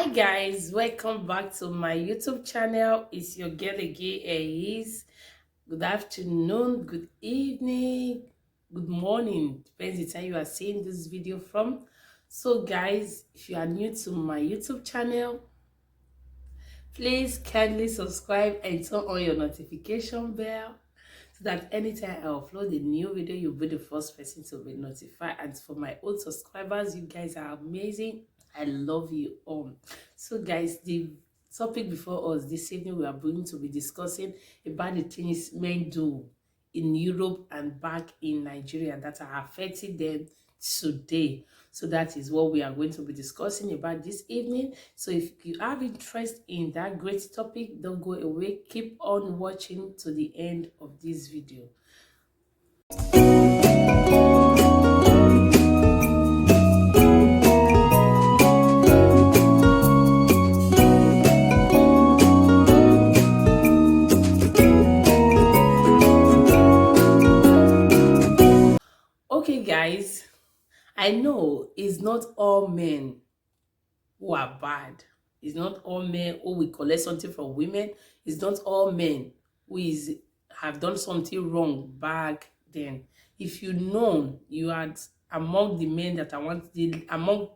Hi guys, welcome back to my YouTube channel. It's your girl again, EHIS. Good afternoon, good evening, good morning. Depends the time you are seeing this video from. So guys, if you are new to my YouTube channel, please kindly subscribe and turn on your notification bell so that anytime I upload a new video, you'll be the first person to be notified. And for my old subscribers, you guys are amazing. I love you all. So guys, the topic before us this evening, we are going to be discussing about the things men do in Europe and back in Nigeria that are affecting them today. So that is what we are going to be discussing about this evening. So if you have interest in that great topic, don't go away. Keep on watching to the end of this video. Okay guys, I know it's not all men who are bad. It's not all men who will collect something from women. It's not all men have done something wrong back then. If you know you are among the men that among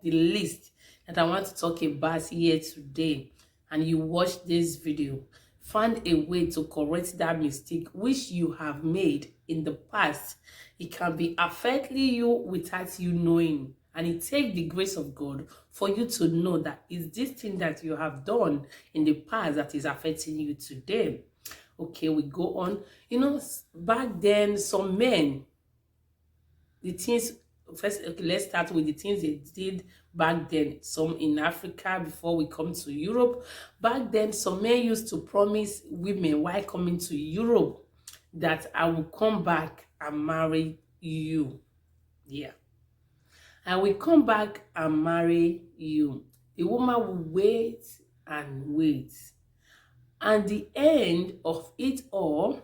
the list that I want to talk about here today, and you watch this video, find a way to correct that mistake which you have made in the past. It can be affecting you without you knowing. And it takes the grace of God for you to know that it's this thing that you have done in the past that is affecting you today. Okay, we go on. You know, back then, some men, the things, first, okay, let's start with the things they did back then. Some in Africa before we come to Europe. Back then, some men used to promise women while coming to Europe that I will come back and marry you. Yeah. I will come back and marry you. The woman will wait and wait. And the end of it all,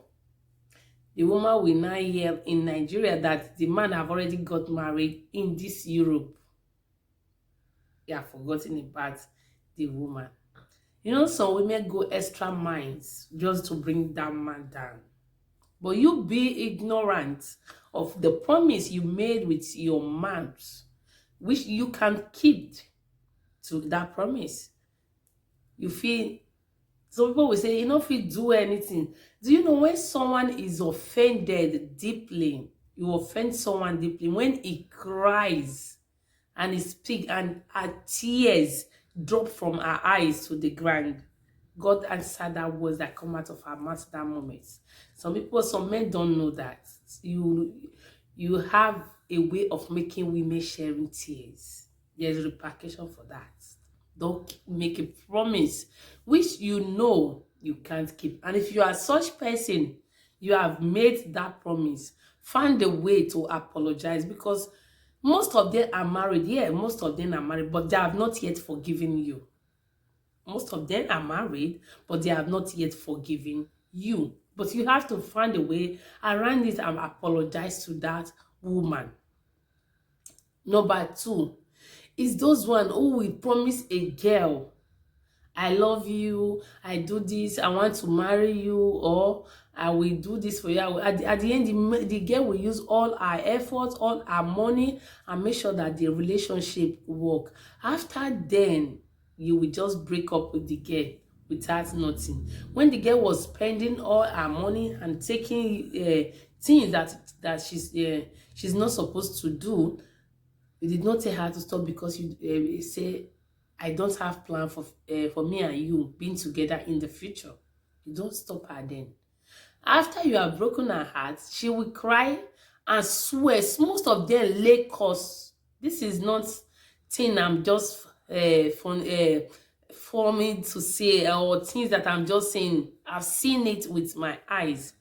the woman will now hear in Nigeria that the man have already got married in this Europe. You have forgotten about the woman. You know, some women go extra miles just to bring that man down. But you be ignorant of the promise you made with your man, which you can keep to that promise. You feel, some people will say, you know, if you do anything. Do you know when someone is offended deeply, you offend someone deeply, when he cries and he speaks and her tears drop from her eyes to the ground, God answered that words that come out of her mouth at that moment. Some men don't know that. You have a way of making women sharing tears. There's repercussion for that. Don't make a promise which you know you can't keep. And if you are such person, you have made that promise, find a way to apologize, because most of them are married. Yeah, most of them are married, but they have not yet forgiven you. Most of them are married, but they have not yet forgiven you. But you have to find a way around it and apologize to that woman. Number two is those one who will promise a girl, I love you, I do this, I want to marry you, or I will do this for you. At the end, the girl will use all her efforts, all her money, and make sure that the relationship work. After then, you will just break up with the girl without nothing. When the girl was spending all her money and taking things that she's not supposed to do, you did not tell her to stop, because you say, I don't have plan for me and you being together in the future. You don't stop her then. After you have broken her heart, she will cry and swear. Most of them lay curse. This is not thing I'm just for me to say, or things that I'm just saying. I've seen it with my eyes.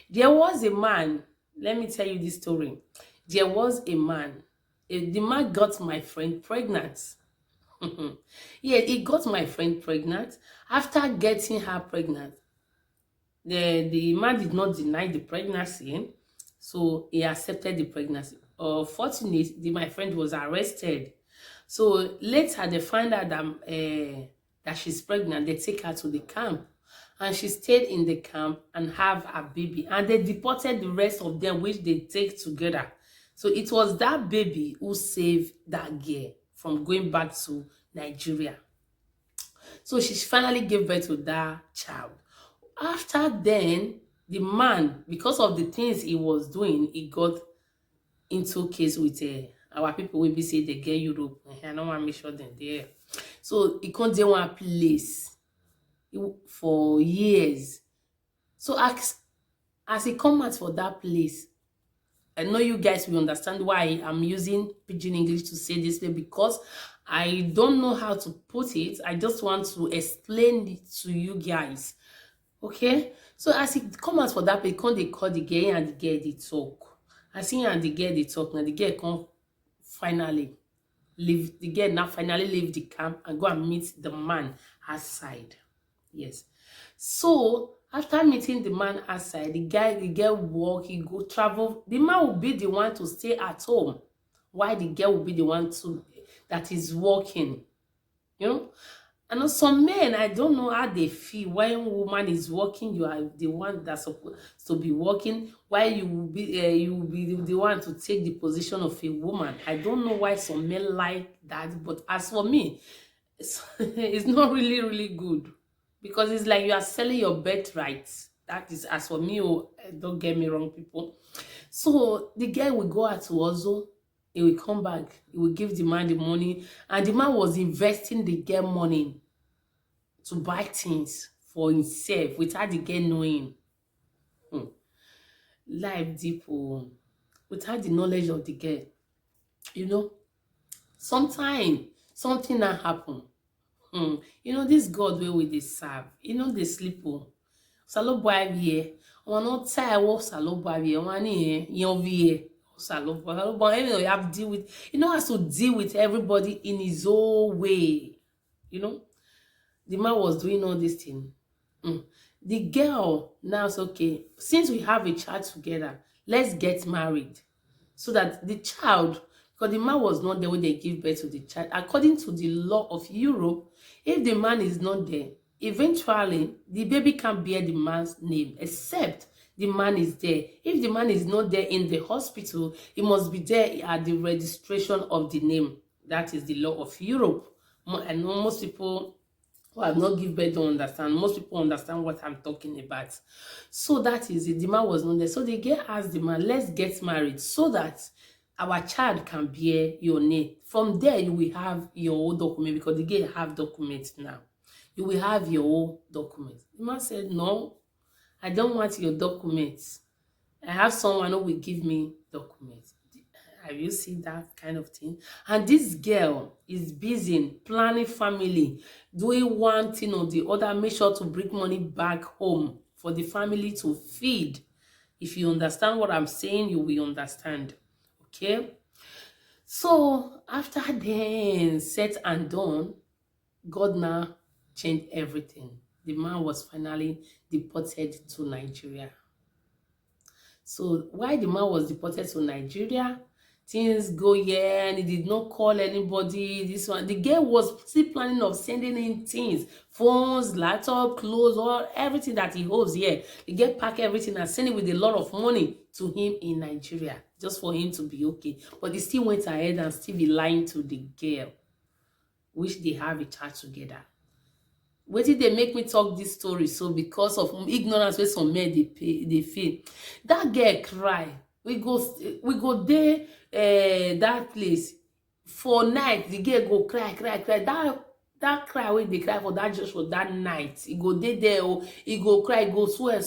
There was a man. Let me tell you this story. There was a man. The man got my friend pregnant. Yeah, he got my friend pregnant. After getting her pregnant, the man did not deny the pregnancy, so he accepted the pregnancy. Fortunately, my friend was arrested. So later they find out that that she's pregnant. They take her to the camp, and she stayed in the camp and have a baby. And they deported the rest of them, which they take together. So it was that baby who saved that girl from going back to Nigeria. So she finally gave birth to that child. After then, the man, because of the things he was doing, he got into case with our people will be say they get Europe. I don't want to make sure them there. So he can't do one place for years. So as he come out for that place, I know you guys will understand why I'm using pidgin English to say this way, because I don't know how to put it. I just want to explain it to you guys. Okay? So as he come out for that place, come they call the girl and the girl they talk. As he and the girl they talk, now the girl come finally leave, the girl now finally leave the camp and go and meet the man outside. Yes. So after meeting the man outside, the girl walk, he go travel. The man will be the one to stay at home, while the girl will be the one that is working. You know? And know some men, I don't know how they feel when woman is working. You are the one that's supposed to be working, while you will be the one to take the position of a woman. I don't know why some men like that, but as for me, it's not really good, because it's like you are selling your birthright. That is, as for me. Oh, don't get me wrong, people. So the guy will go out to hustle. He will come back. He will give the man the money, and the man was investing the girl money to buy things for himself without the girl knowing. Hmm. Life deep, oh, without the knowledge of the girl. You know, sometimes something that happen. You know, this God where we dey serve, you know, they sleep. Oh, salo boy here. One not tie wo salo boy here. One here, yon here. Salo boy, you have to deal with. You know, has to deal with everybody in his own way. You know, the man was doing all this thing. The girl now said, okay, since we have a child together, let's get married, so that the child, because the man was not there when they give birth to the child, according to the law of Europe, if the man is not there, eventually the baby can bear the man's name, except the man is there. If the man is not there in the hospital, he must be there at the registration of the name. That is the law of Europe. I know most people who have not give birth don't understand. Most people understand what I'm talking about. So that is it. The man was not there. So the girl asked the man, let's get married so that our child can bear your name. From there, you will have your own document, because the girl have documents now. You will have your own documents. The man said, no, I don't want your documents. I have someone who will give me documents. Have you seen that kind of thing? And this girl is busy planning family, doing one thing or the other, make sure to bring money back home for the family to feed. If you understand what I'm saying, you will understand. Okay? So after then said and done, God now changed everything. The man was finally deported to Nigeria. So why the man was deported to Nigeria, things go here, and he did not call anybody. This one, the girl was still planning of sending in things, phones, laptop, clothes, all everything that he holds here. The girl pack everything and send it with a lot of money to him in Nigeria, just for him to be okay. But he still went ahead and still be lying to the girl, which they have a child together. Wetin dey make me talk this story so because of ignorance wey some men dey feel. That girl cry. We go there that place for night. The girl go cry. That cry wey dey cry for that just for that night. He go dey there, oh, he go cry, he go swear.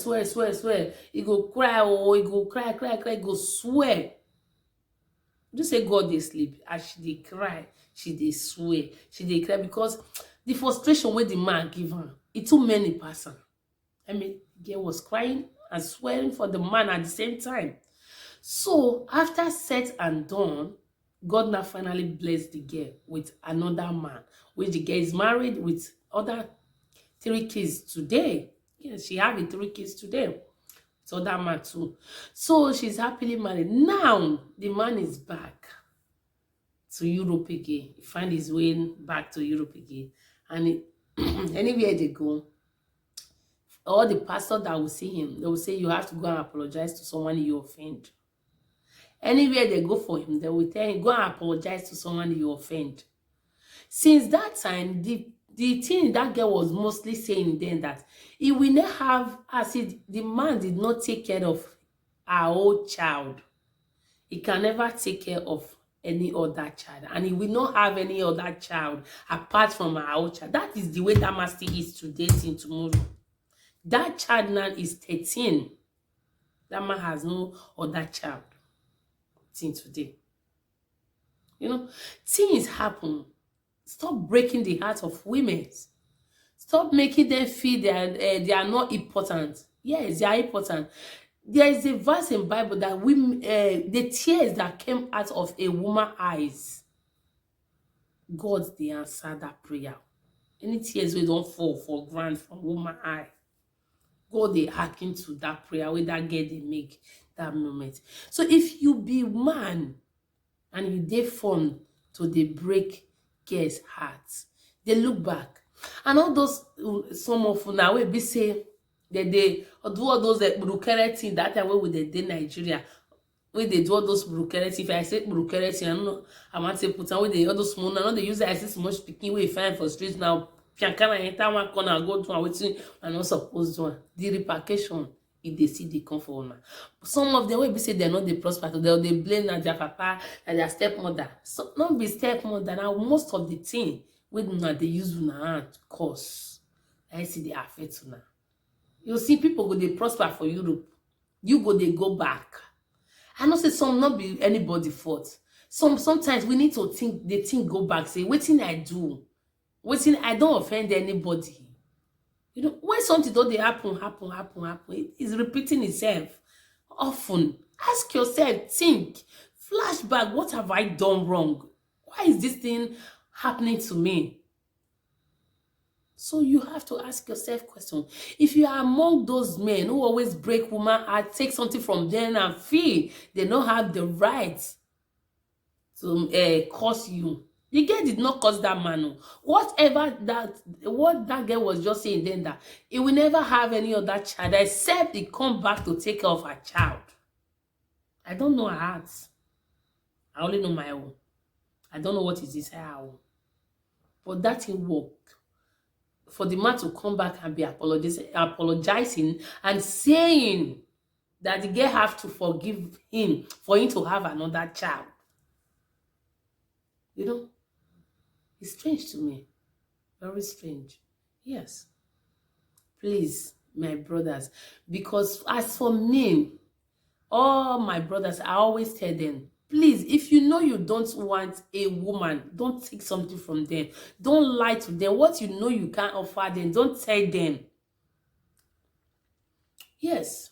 He go cry, oh, he go cry, he go swear. Just say God dey sleep. As she dey cry, she dey swear, she dey cry, because the frustration wey the man give her, it too many person. I mean, the girl was crying and swearing for the man at the same time. So after said and done, God now finally blessed the girl with another man, which the girl is married with other 3 kids today. Yes, she having 3 kids today. So that man too. So she's happily married. Now the man is back. to Europe again. He find his way back to Europe again. And anywhere they go, all the pastor that will see him, they will say, you have to go and apologize to someone you offend. Anywhere they go for him, they will tell him, go and apologize to someone you offend. Since that time, the thing that girl was mostly saying then that he will not have, as the man did not take care of our old child, he can never take care of any other child, and he will not have any other child apart from our old child. That is the way that master is today till tomorrow. That child now is 13. That man has no other child till today. You know, things happen. Stop breaking the heart of women. Stop making them feel they are not important. Yes, they are important. There is a verse in Bible that women, the tears that came out of a woman's eyes, God, they answered that prayer. Any tears we don't fall for ground from woman's eye, God, they hearken to that prayer where that girl they make that moment. So if you be man and you dey fun to dey break girls' hearts, they look back. And all those some of now we be say they do all those brukere thing that time wey we dey Nigeria. Wey they do all those brukere thing. If I say brukere thing, I don't know, I want to put on with the all those small now they use it. I see so much speaking wey find for streets now. Piankana enter one corner go do and wetin I not supposed to do. The repercussion if they see they come for una. Some of them will be say they're not the prosper, they blame na their papa and their stepmother. So not be stepmother. Now most of the thing with una they use una hand cause. I see they affect una. You see people go they prosper for Europe. You go they go back. I know say some not be anybody fault. Sometimes we need to think the thing go back. Say wetin I do. Wetin I don't offend anybody. You know, when something don't happen, it is repeating itself often. Ask yourself, think, flashback, what have I done wrong? Why is this thing happening to me? So you have to ask yourself question. If you are among those men who always break woman heart, take something from them and feel they don't have the right to curse you. The girl did not curse that man. What that girl was just saying then that he will never have any other child except he come back to take care of her child. I don't know her heart. I only know my own. I don't know what is inside her own. But that thing work. For the man to come back and be apologizing and saying that the girl have to forgive him for him to have another child. You know? It's strange to me. Very strange. Yes. Please, my brothers. Because as for me, all my brothers, I always tell them, please, if you know you don't want a woman, don't take something from them. Don't lie to them. What you know you can't offer them, don't tell them. Yes.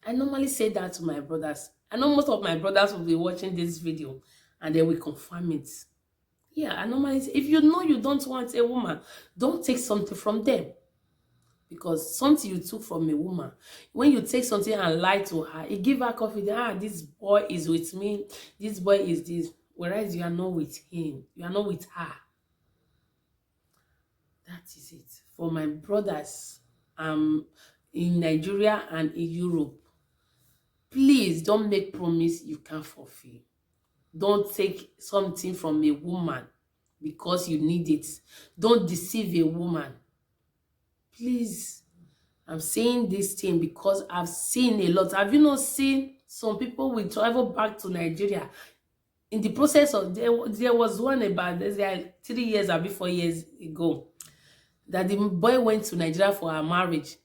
I normally say that to my brothers. I know most of my brothers will be watching this video and they will confirm it. Yeah, I normally say, if you know you don't want a woman, don't take something from them. Because something you took from a woman, when you take something and lie to her, it give her confidence. This boy is with me. This boy is this. Whereas you are not with him. You are not with her. That is it. For my brothers in Nigeria and in Europe, please don't make promise you can't fulfill. Don't take something from a woman because you need it. Don't deceive a woman. Please, I'm saying this thing because I've seen a lot. Have you not seen some people will travel back to Nigeria? In the process of, there was one about 3 years or 4 years ago that the boy went to Nigeria for a marriage.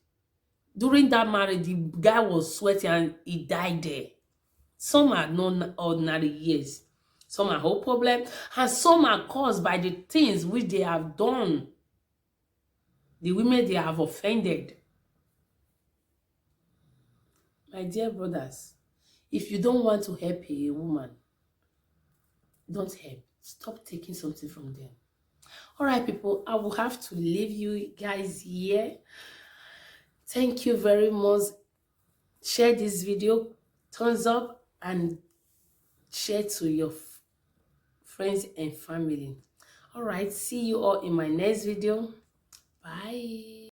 During that marriage, the guy was sweating and he died there. Some are non ordinary years. Some are whole problem. And some are caused by the things which they have done. The women they have offended. My dear brothers, if you don't want to help a woman, don't help. Stop taking something from them. All right, people, I will have to leave you guys here. Thank you very much. Share this video, thumbs up, and share to your friends, and family. All right, see you all in my next video. Bye.